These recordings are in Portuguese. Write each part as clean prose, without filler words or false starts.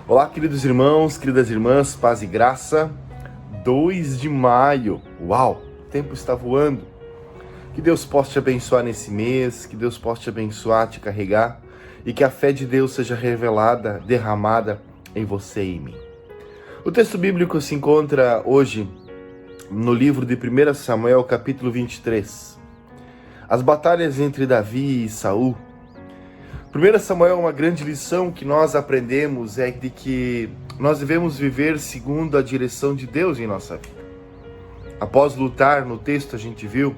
Olá, queridos irmãos, queridas irmãs, paz e graça. 2 de maio, uau, o tempo está voando. Que Deus possa te abençoar nesse mês, que Deus possa te abençoar, te carregar e que a fé de Deus seja revelada, derramada em você e em mim. O texto bíblico se encontra hoje no livro de 1 Samuel, capítulo 23. As batalhas entre Davi e Saul. 1 Samuel, uma grande lição que nós aprendemos é de que nós devemos viver segundo a direção de Deus em nossa vida. Após lutar, no texto a gente viu,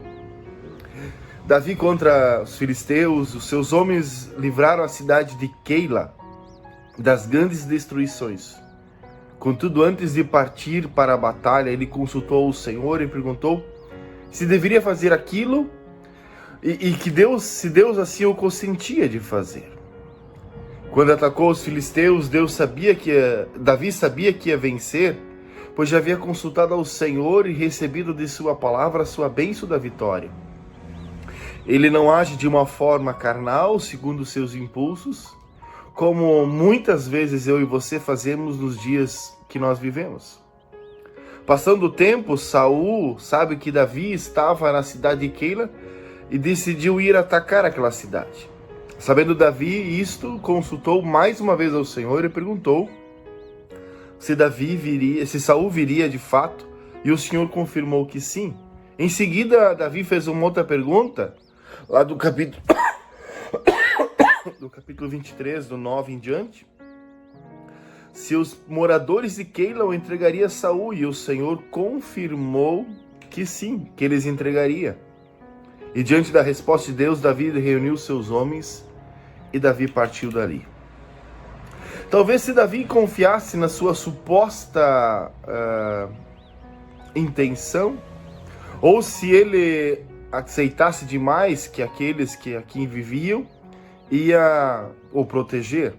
Davi contra os filisteus, os seus homens livraram a cidade de Keila das grandes destruições. Contudo, antes de partir para a batalha, ele consultou o Senhor e perguntou se deveria fazer aquilo e que Deus, se Deus assim o consentia de fazer. Quando atacou os filisteus, Davi sabia que ia vencer, pois já havia consultado ao Senhor e recebido de sua palavra a sua bênção da vitória. Ele não age de uma forma carnal, segundo seus impulsos, como muitas vezes eu e você fazemos nos dias que nós vivemos. Passando o tempo, Saul sabe que Davi estava na cidade de Keila e decidiu ir atacar aquela cidade. Sabendo Davi isto, consultou mais uma vez ao Senhor e perguntou se Saul viria de fato, e o Senhor confirmou que sim. Em seguida, Davi fez uma outra pergunta, lá do capítulo 23, do 9 em diante, se os moradores de Keila o entregariam a Saul, e o Senhor confirmou que sim, que eles entregariam. E diante da resposta de Deus, Davi reuniu seus homens e Davi partiu dali. Talvez se Davi confiasse na sua suposta intenção, ou se ele aceitasse demais que aqueles que aqui viviam ia o proteger,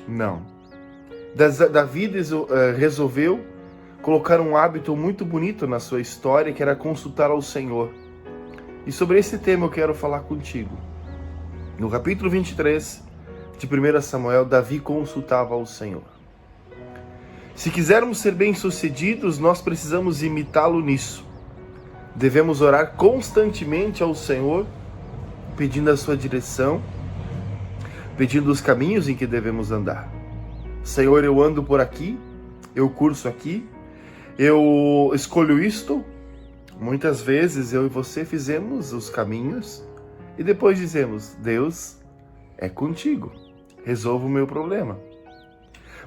não. Davi resolveu colocar um hábito muito bonito na sua história, que era consultar ao Senhor. E sobre esse tema eu quero falar contigo. No capítulo 23 de 1 Samuel, Davi consultava ao Senhor. Se quisermos ser bem-sucedidos, nós precisamos imitá-lo nisso. Devemos orar constantemente ao Senhor, pedindo a sua direção, pedindo os caminhos em que devemos andar. Senhor, eu ando por aqui, eu curso aqui, eu escolho isto. Muitas vezes eu e você fizemos os caminhos e depois dizemos, Deus é contigo, resolva o meu problema.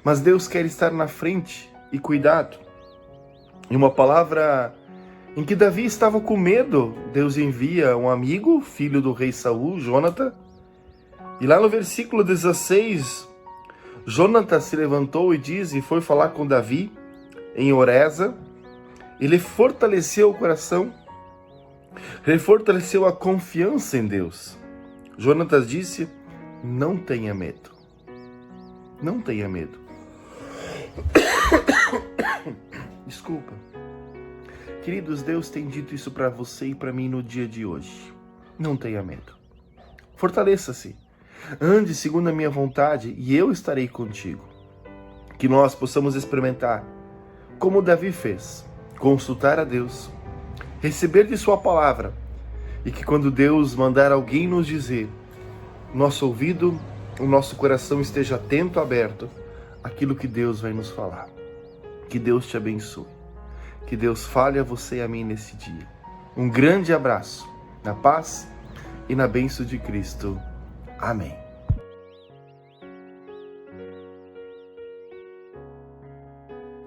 Mas Deus quer estar na frente e cuidado. Em uma palavra em que Davi estava com medo, Deus envia um amigo, filho do rei Saul, Jonatã. E lá no versículo 16, Jonatã se levantou e foi falar com Davi em Oreza. Ele fortaleceu o coração, ele fortaleceu a confiança em Deus. Jonatas disse, não tenha medo. Não tenha medo. Desculpa. Queridos, Deus tem dito isso para você e para mim no dia de hoje. Não tenha medo. Fortaleça-se. Ande segundo a minha vontade e eu estarei contigo. Que nós possamos experimentar como Davi fez. Consultar a Deus, receber de sua palavra, e que quando Deus mandar alguém nos dizer, nosso ouvido, o nosso coração esteja atento, aberto, àquilo que Deus vai nos falar. Que Deus te abençoe, que Deus fale a você e a mim nesse dia. Um grande abraço, na paz e na bênção de Cristo. Amém.